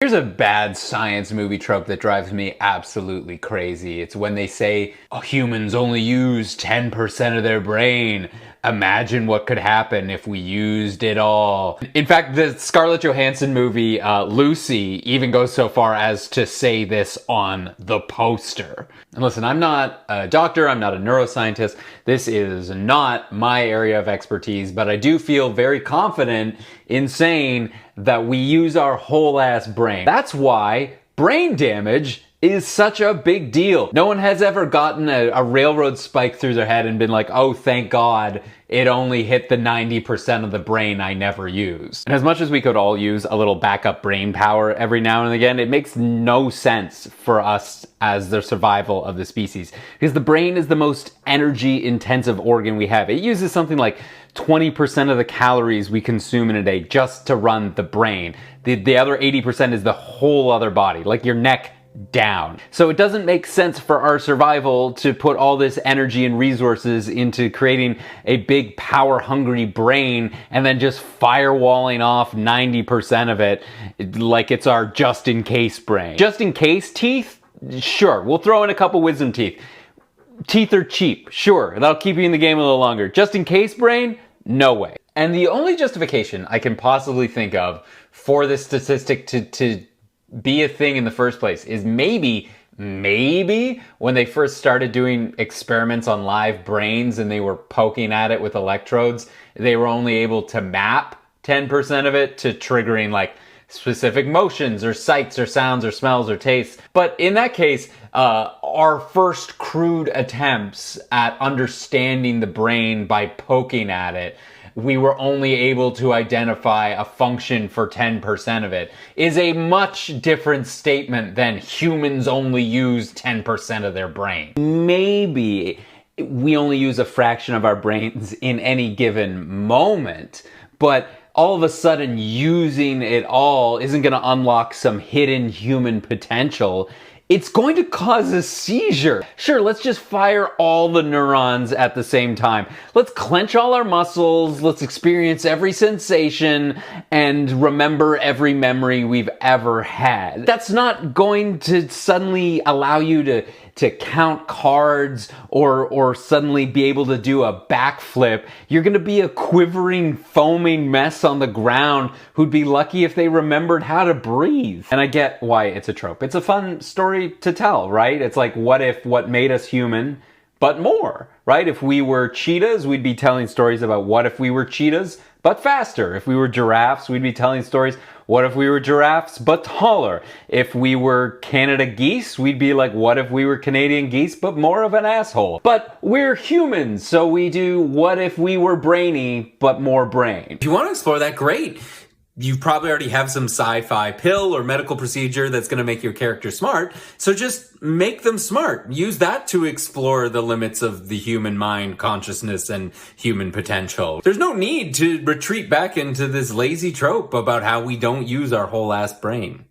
Here's a bad science movie trope that drives me absolutely crazy. It's when they say, oh, humans only use 10% of their brain. Imagine what could happen if we used it all. In fact, the Scarlett Johansson movie, Lucy, even goes so far as to say this on the poster. And listen, I'm not a doctor, I'm not a neuroscientist. This is not my area of expertise, but I do feel very confident in saying that we use our whole ass brain. That's why brain damage is such a big deal. No one has ever gotten a railroad spike through their head and been like, oh, thank God, it only hit the 90% of the brain I never used. And as much as we could all use a little backup brain power every now and again, it makes no sense for us as the survival of the species. Because the brain is the most energy intensive organ we have. It uses something like 20% of the calories we consume in a day just to run the brain. The other 80% is the whole other body, like your neck down. So it doesn't make sense for our survival to put all this energy and resources into creating a big power hungry brain and then just firewalling off 90% of it like it's our just in case brain. Just in case teeth? Sure, we'll throw in a couple wisdom teeth. Teeth are cheap, sure, that'll keep you in the game a little longer. Just in case brain? No way. And the only justification I can possibly think of for this statistic to be a thing in the first place is maybe when they first started doing experiments on live brains and they were poking at it with electrodes, they were only able to map 10% of it to triggering like specific motions or sights or sounds or smells or tastes. But in that case, our first crude attempts at understanding the brain by poking at it, we were only able to identify a function for 10% of it, is a much different statement than humans only use 10% of their brain. Maybe we only use a fraction of our brains in any given moment, but all of a sudden using it all isn't going to unlock some hidden human potential. It's going to cause a seizure. Sure, let's just fire all the neurons at the same time. Let's clench all our muscles, let's experience every sensation, and remember every memory we've ever had. That's not going to suddenly allow you to count cards or suddenly be able to do a backflip. You're gonna be a quivering, foaming mess on the ground who'd be lucky if they remembered how to breathe. And I get why it's a trope. It's a fun story to tell, right? It's like, what if what made us human, but more, right? If we were cheetahs, we'd be telling stories about what if we were cheetahs, but faster. If we were giraffes, we'd be telling stories, what if we were giraffes, but taller? If we were Canada geese, we'd be like, what if we were Canadian geese, but more of an asshole? But we're humans, so we do what if we were brainy, but more brain. If you want to explore that, great. You probably already have some sci-fi pill or medical procedure that's going to make your character smart. So just make them smart. Use that to explore the limits of the human mind, consciousness, and human potential. There's no need to retreat back into this lazy trope about how we don't use our whole ass brain.